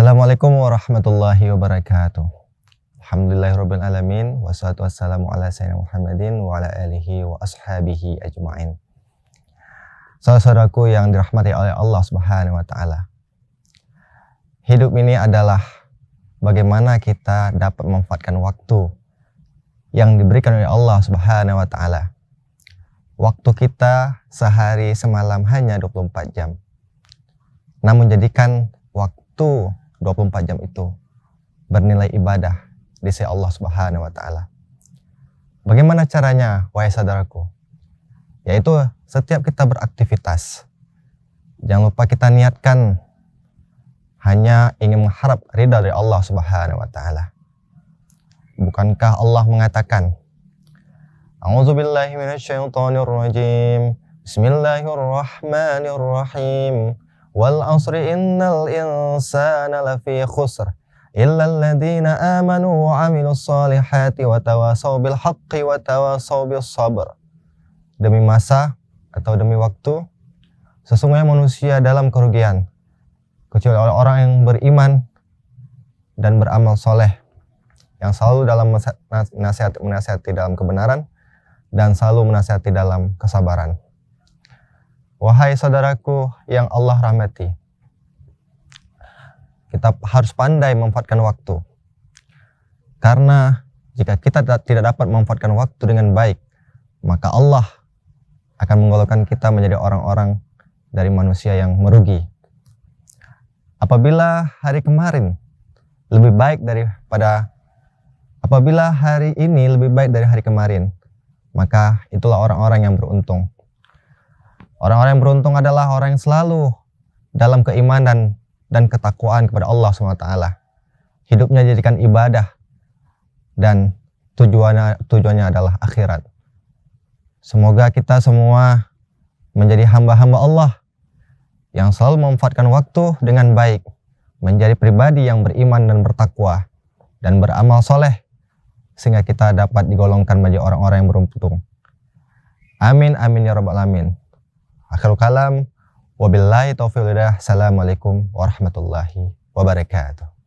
Assalamualaikum warahmatullahi wabarakatuh. Alhamdulillahirabbil alamin, wassalatu wassalamu ala sayyidina Muhammadin wa ala alihi wa ashabihi ajmain. Saudaraku yang dirahmati oleh Allah Subhanahu wa taala. Hidup ini adalah bagaimana kita dapat memanfaatkan waktu yang diberikan oleh Allah Subhanahu wa taala. Waktu kita sehari semalam hanya 24 jam. Namun jadikan waktu 24 jam itu bernilai ibadah di sisi Allah Subhanahu wa taala. Bagaimana caranya, wahai saudaraku? Yaitu setiap kita beraktivitas, jangan lupa kita niatkan hanya ingin mengharap ridha dari Allah Subhanahu wa taala. Bukankah Allah mengatakan, A'udzubillahi minasyaitonirrajim. Bismillahirrahmanirrahim. Wal asri innal insana lafi khusr illa alladziina amanu wa 'amilus shalihati wa tawasaw bil haqqi wa tawasaw bis sabr. Demi masa atau demi waktu, sesungguhnya manusia dalam kerugian kecuali orang yang beriman dan beramal soleh, yang selalu dalam menasihati dalam kebenaran dan selalu menasihati dalam kesabaran. Wahai saudaraku yang Allah rahmati, kita harus pandai memanfaatkan waktu. Karena jika kita tidak dapat memanfaatkan waktu dengan baik, maka Allah akan menggolongkan kita menjadi orang-orang dari manusia yang merugi. Apabila hari ini lebih baik dari hari kemarin, maka itulah orang-orang yang beruntung. Orang-orang yang beruntung adalah orang yang selalu dalam keimanan dan ketakwaan kepada Allah SWT. Hidupnya dijadikan ibadah dan tujuannya adalah akhirat. Semoga kita semua menjadi hamba-hamba Allah yang selalu memanfaatkan waktu dengan baik, menjadi pribadi yang beriman dan bertakwa dan beramal soleh, sehingga kita dapat digolongkan menjadi orang-orang yang beruntung. Amin amin ya rabbal alamin. Akhirul kalam, wabillahi taufiq wal hidayah. Assalamualaikum warahmatullahi wabarakatuh.